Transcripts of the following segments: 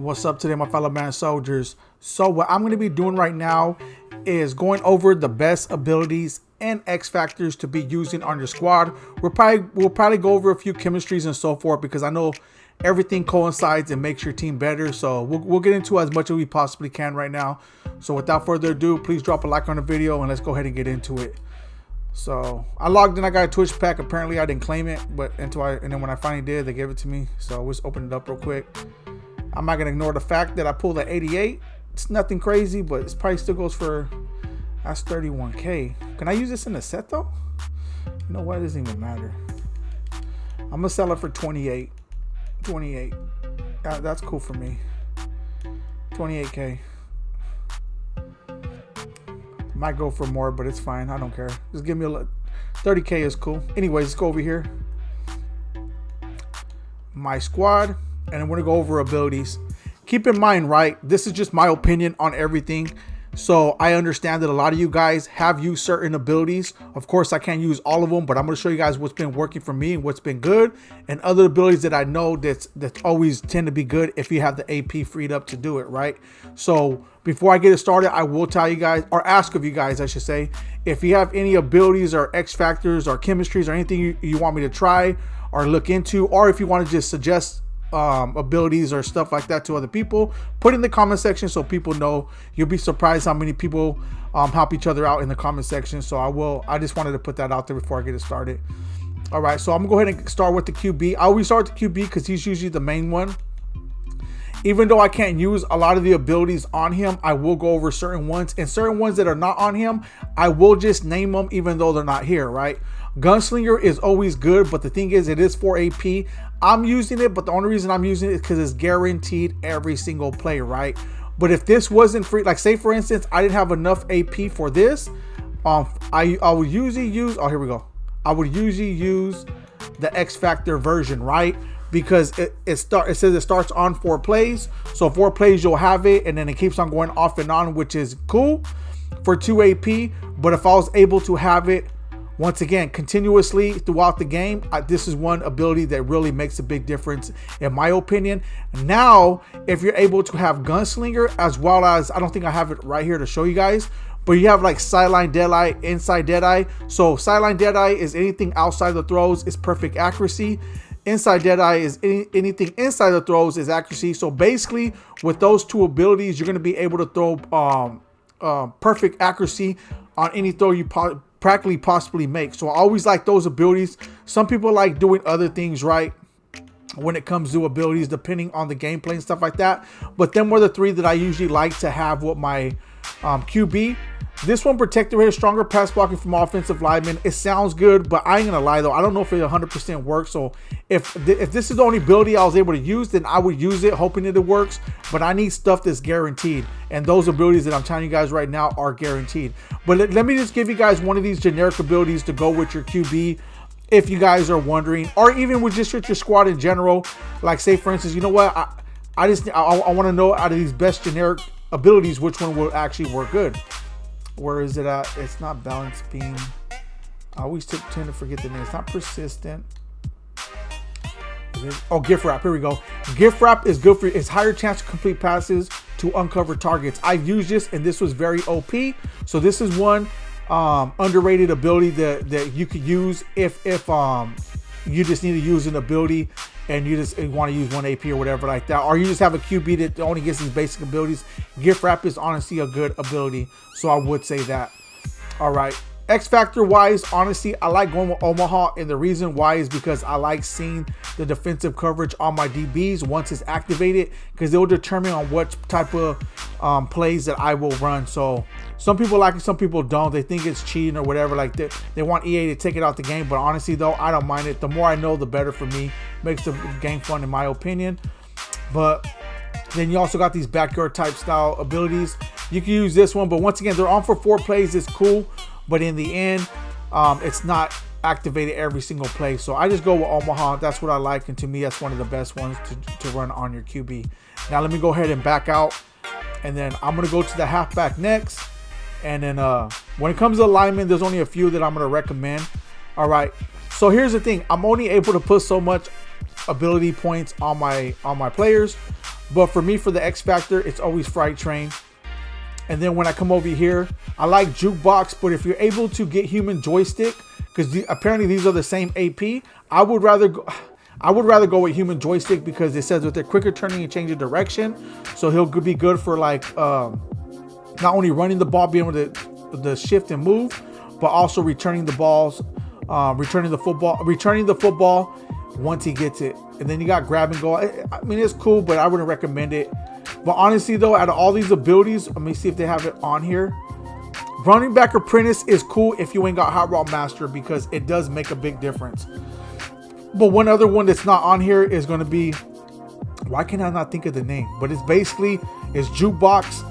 What's up today, my fellow man soldiers? So what I'm going to be doing right now is going over the best abilities and X factors to be using on your squad. We'll probably go over a few chemistries and so forth, because I know everything coincides and makes your team better. So we'll get into as much as we possibly can right now. So without further ado, please drop a like on the video and let's go ahead and get into it. So I logged in, I got a Twitch pack. Apparently I didn't claim it, but and then when I finally did, they gave it to me. So let's open it up real quick. I'm not gonna ignore the fact that I pulled an 88. It's nothing crazy, but it probably still goes for, that's 31K. Can I use this in a set though? You know what, it doesn't even matter. I'm gonna sell it for 28. That's cool for me. 28K. Might go for more, but it's fine. I don't care. Just give me a 30K is cool. Anyways, let's go over here. My squad. And we're gonna go over abilities. Keep in mind, right, this is just my opinion on everything. So I understand that a lot of you guys have used certain abilities. Of course, I can't use all of them, but I'm gonna show you guys what's been working for me and what's been good, and other abilities that I know that's always tend to be good if you have the AP freed up to do it, right? So before I get it started, I will tell you guys, or ask of you guys, I should say, if you have any abilities or X factors or chemistries or anything you want me to try or look into, or if you want to just suggest abilities or stuff like that to other people, put in the comment section so people know. You'll be surprised how many people help each other out in the comment section. So I just wanted to put that out there before I get it started. All right, so I'm gonna go ahead and start with the QB. I always start with the QB because he's usually the main one. Even though I can't use a lot of the abilities on him, I will go over certain ones, and certain ones that are not on him, I will just name them even though they're not here, right? Gunslinger is always good, but the thing is, it is for AP. I'm using it, but the only reason I'm using it is because it's guaranteed every single play, right? But if this wasn't free, like say for instance, I didn't have enough AP for this, I would usually use, oh, here we go. I would usually use the X Factor version, right? Because it says it starts on 4 plays. So 4 plays you'll have it, and then it keeps on going off and on, which is cool for 2 AP. But if I was able to have it once again continuously throughout the game, this is one ability that really makes a big difference in my opinion. Now if you're able to have Gunslinger, as well as, I don't think I have it right here to show you guys, but you have like sideline deadeye, inside deadeye. So sideline deadeye is anything outside the throws is perfect accuracy. Inside deadeye is anything inside the throws is accuracy. So basically with those 2 abilities, you're going to be able to throw perfect accuracy on any throw you practically possibly make. So I always like those abilities. Some people like doing other things, right, when it comes to abilities, depending on the gameplay and stuff like that. But them were the 3 that I usually like to have with my QB. This one, protector rate, stronger pass blocking from offensive linemen. It sounds good, but I ain't gonna lie though, I don't know if it 100% works. So if this is the only ability I was able to use, then I would use it hoping that it works. But I need stuff that's guaranteed, and those abilities that I'm telling you guys right now are guaranteed. But let me just give you guys one of these generic abilities to go with your QB, if you guys are wondering, or even with just your squad in general. Like say for instance, you know what, I want to know out of these best generic abilities which one will actually work good. Where is it at? It's not balance beam. I always tend to forget the name. It's not persistent. Oh, gift wrap. Here we go. Gift wrap is good for you. It's higher chance to complete passes to uncover targets. I've used this, and this was very OP. So this is one underrated ability that you could use if you just need to use an ability and you just want to use 1 AP or whatever like that, or you just have a QB that only gets these basic abilities. Gift wrap is honestly a good ability, so I would say that. All right, X factor wise, honestly, I like going with Omaha, and the reason why is because I like seeing the defensive coverage on my DBs once it's activated, because it will determine on what type of plays that I will run. So some people like it, some people don't. They think it's cheating or whatever. Like they want EA to take it out the game, but honestly though, I don't mind it. The more I know, the better for me. Makes the game fun in my opinion. But then you also got these backyard type style abilities. You can use this one, but once again, they're on for 4 plays. It's cool, but in the end, it's not activated every single play. So I just go with Omaha. That's what I like, and to me, that's one of the best ones to run on your QB. Now let me go ahead and back out, and then I'm gonna go to the halfback next. And then when it comes to linemen, there's only a few that I'm gonna recommend. All right, so here's the thing. I'm only able to put so much ability points on my players. But for me, for the X Factor, it's always Fright Train. And then when I come over here, I like Jukebox, but if you're able to get Human Joystick, because apparently these are the same AP, I would rather go with Human Joystick, because it says with their quicker turning and change of direction, so he'll be good for like not only running the ball, being able to shift and move, but also returning the balls, returning the football once he gets it. And then you got Grab and Go. I mean, it's cool, but I wouldn't recommend it. But honestly though, out of all these abilities, let me see if they have it on here. Running Back Apprentice is cool if you ain't got Hot Route Master, because it does make a big difference. But one other one that's not on here is going to be, why can I not think of the name? But it's Jukebox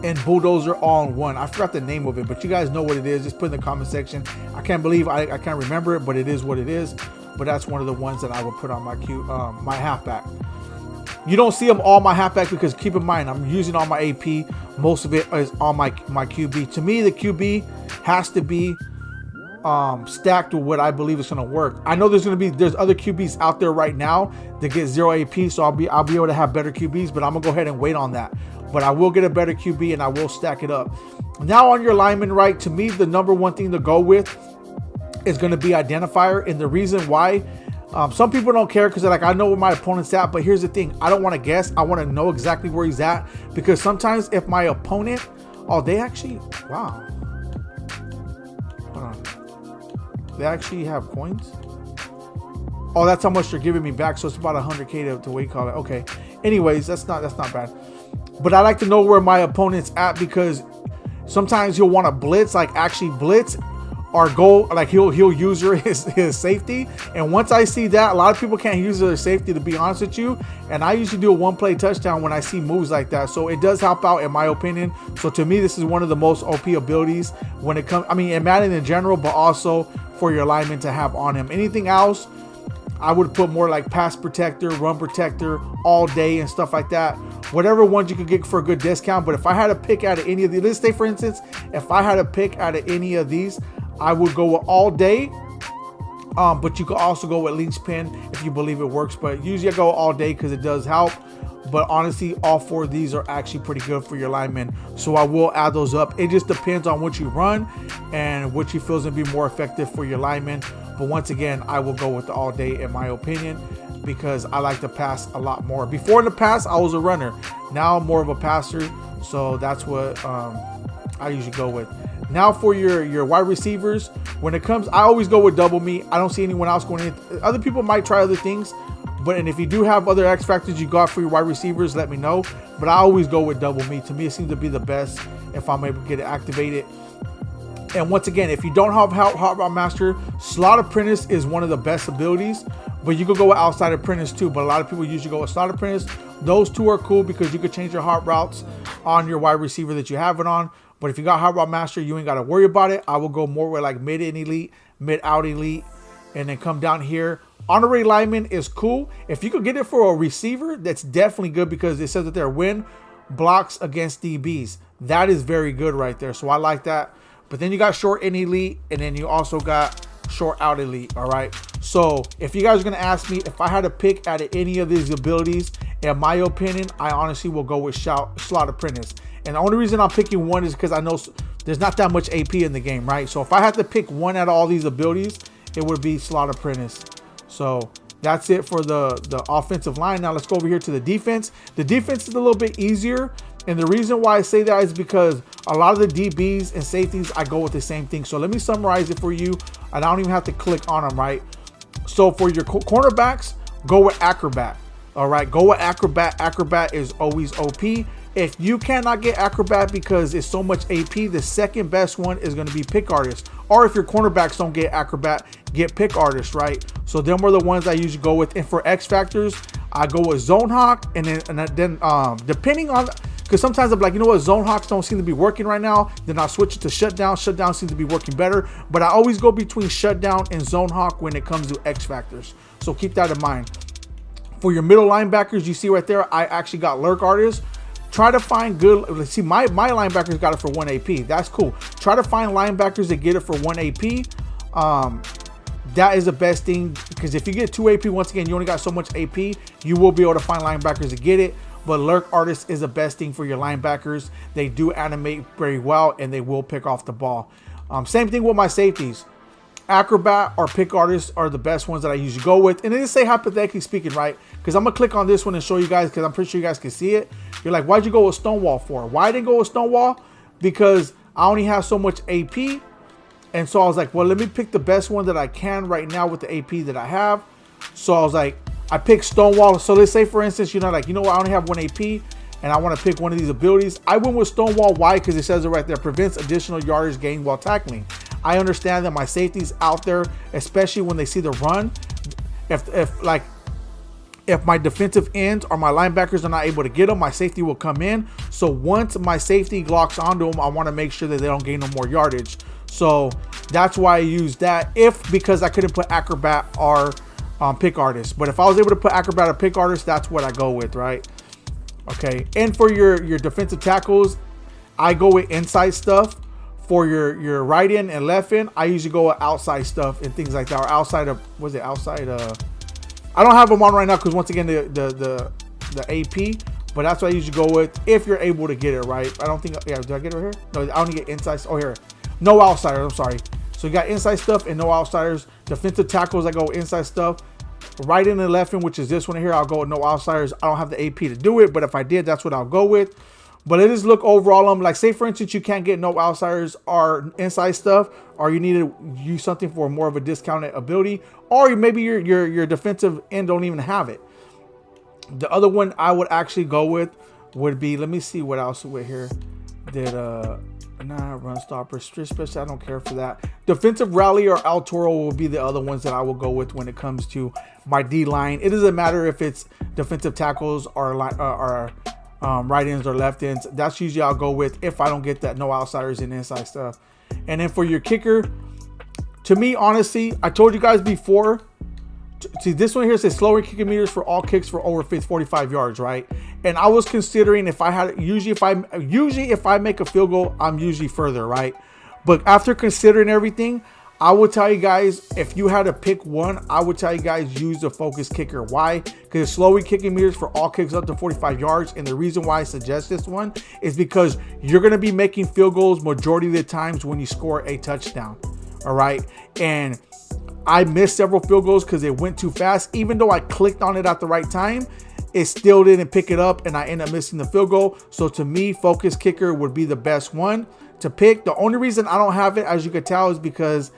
and Bulldozer all in one. I forgot the name of it, but you guys know what it is. Just put in the comment section. I can't believe I can't remember it, but it is what it is. But that's one of the ones that I would put on my halfback. You don't see them all my halfback, because keep in mind, I'm using all my AP. Most of it is on my QB. To me, the QB has to be stacked with what I believe is going to work. I know there's other QBs out there right now that get 0 AP, so I'll be able to have better QBs, but I'm gonna go ahead and wait on that. But I will get a better QB and I will stack it up. Now on your lineman, right, to me the number one thing to go with is going to be identifier. And the reason why, some people don't care because they're like, I know where my opponent's at, but here's the thing, I don't want to guess. I want to know exactly where he's at, because sometimes if my opponent, they actually have coins. Oh, that's how much they're giving me back, so it's about 100k to what you call it. Okay, anyways, that's not bad. But I like to know where my opponent's at, because sometimes he'll want to blitz, like actually blitz, or go like he'll use his safety. And once I see that, a lot of people can't use their safety, to be honest with you. And I usually do a one-play touchdown when I see moves like that, so it does help out in my opinion. So to me, this is one of the most OP abilities when it comes, I mean, in Madden in general, but also for your lineman to have on him. Anything else, I would put more like pass protector, run protector, all day and stuff like that. Whatever ones you could get for a good discount. But if I had to pick out of any of these, let's say for instance, if I had to pick out of any of these, I would go with all day. But you could also go with linchpin if you believe it works. But usually I go all day because it does help. But honestly, all four of these are actually pretty good for your linemen. So I will add those up. It just depends on what you run and what you feel is going to be more effective for your linemen. But once again, I will go with the all day in my opinion, because I like to pass a lot more. Before in the past, I was a runner. Now I'm more of a passer. So that's what I usually go with. Now for your wide receivers, when it comes, I always go with double me. I don't see anyone else going in. Other people might try other things, and if you do have other X factors you got for your wide receivers, let me know. But I always go with double me. To me, it seems to be the best if I'm able to get it activated. And once again, if you don't have Hot Route Master, Slot Apprentice is one of the best abilities. But you could go with Outside Apprentice too. But a lot of people usually go with Slot Apprentice. Those two are cool because you could change your hot routes on your wide receiver that you have it on. But if you got Hot Route Master, you ain't got to worry about it. I will go more with like mid and elite, mid out elite, and then come down here. Honorary lineman is cool. If you could get it for a receiver, that's definitely good, because it says that they're win blocks against DBs. That is very good right there. So I like that. But then you got short and elite, and then you also got short out elite. All right. So if you guys are going to ask me if I had to pick out of any of these abilities, in my opinion, I honestly will go with Slot Apprentice. And the only reason I'm picking one is because I know there's not that much AP in the game, right? So if I had to pick one out of all these abilities, it would be Slot Apprentice. So that's it for the offensive line. Now let's go over here to the defense. The defense is a little bit easier. And the reason why I say that is because a lot of the DBs and safeties, I go with the same thing. So let me summarize it for you. I don't even have to click on them, right? So for your cornerbacks, go with Acrobat. All right, go with Acrobat. Acrobat is always OP. If you cannot get Acrobat because it's so much AP, the second best one is going to be Pick Artist. Or if your cornerbacks don't get Acrobat, get Pick Artist, right? So them are the ones I usually go with. And for X Factors, I go with Zone Hawk. And then depending on, because sometimes I'm like, you know what, Zone Hawks don't seem to be working right now. Then I'll switch it to Shutdown. Shutdown seems to be working better. But I always go between Shutdown and Zone Hawk when it comes to X Factors. So keep that in mind. For your middle linebackers, you see right there, I actually got Lurk Artist. Try to find good, let's see, my linebackers got it for 1 AP. That's cool. Try to find linebackers that get it for 1 AP. that is the best thing, because if you get 2 AP, once again, you only got so much AP, you will be able to find linebackers to get it. But Lurk Artist is the best thing for your linebackers. They do animate very well, and they will pick off the ball. Same thing with my safeties. Acrobat or Pick Artist are the best ones that I usually go with. And then just say hypothetically speaking, right? Because I'm going to click on this one and show you guys, because I'm pretty sure you guys can see it. You're like, why'd you go with Stonewall for? Why I didn't go with Stonewall? Because I only have so much AP. And so I was like, well, let me pick the best one that I can right now with the AP that I have. So I was like, I picked Stonewall. So let's say, for instance, you're not like, you know what, I only have 1 AP and I want to pick one of these abilities. I went with Stonewall. Why? Because it says it right there, prevents additional yardage gained while tackling. I understand that my safeties out there, especially when they see the run, if my defensive ends or my linebackers are not able to get them, my safety will come in. So once my safety locks onto them, I want to make sure that they don't gain no more yardage. So that's why I use that, because I couldn't put Acrobat or Pick Artist. But if I was able to put Acrobat or Pick Artist, that's what I go with, right? Okay, and for your defensive tackles, I go with inside stuff. For your right end and left end, I usually go with outside stuff and things like that, or outside of, was it outside? I don't have them on right now because once again the AP, but that's what I usually go with if you're able to get it right. I don't think, yeah, did I get it right here? No, I only get inside. Oh, here, no outsiders. I'm sorry. So you got inside stuff and no outsiders. Defensive tackles, I go with inside stuff. Right end and left end, which is this one here, I'll go with no outsiders. I don't have the AP to do it, but if I did, that's what I'll go with. But it is look overall, like say for instance, you can't get no outsiders or inside stuff, or you need to use something for more of a discounted ability, or maybe your defensive end don't even have it. The other one I would actually go with would be, let me see what else with here. Run stopper, especially I don't care for that. Defensive rally or El Toro will be the other ones that I will go with when it comes to my D line. It doesn't matter if it's defensive tackles or right ends or left ends. That's usually I'll go with if I don't get that no outsiders and inside stuff. And then for your kicker, to me, honestly, I told you guys before, see this one here says slower kicking meters for all kicks for over 45 yards, right? And I was considering if I had, usually if I make a field goal, I'm usually further, right? But after considering everything, I would tell you guys, if you had to pick one, I would tell you guys use the focus kicker. Why? Because it's slowly kicking meters for all kicks up to 45 yards. And the reason why I suggest this one is because you're going to be making field goals majority of the times when you score a touchdown. All right. And I missed several field goals because it went too fast. Even though I clicked on it at the right time, it still didn't pick it up and I ended up missing the field goal. So to me, focus kicker would be the best one to pick. The only reason I don't have it, as you can tell, is because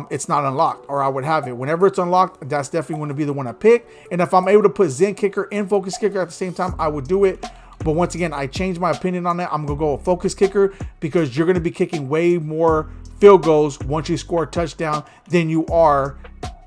it's not unlocked, or I would have it. Whenever it's unlocked, that's definitely going to be the one I pick. And if I'm able to put Zen kicker and focus kicker at the same time, I would do it. But once again, I changed my opinion on that. I'm going to go with focus kicker because you're going to be kicking way more field goals once you score a touchdown than you are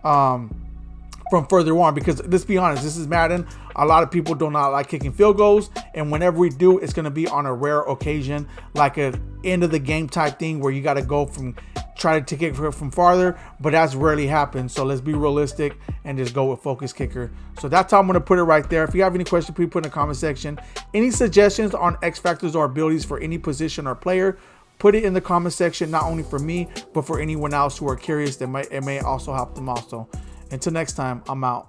from further on. Because let's be honest, this is Madden. A lot of people do not like kicking field goals, and whenever we do, it's going to be on a rare occasion, like a end of the game type thing where you got to go from try to kick from farther, but that's rarely happens. So let's be realistic and just go with focus kicker. So that's how I'm going to put it right there. If you have any questions, please put in the comment section. Any suggestions on X factors or abilities for any position or player, put it in the comment section, not only for me, but for anyone else who are curious. It may also help them also. Until next time, I'm out.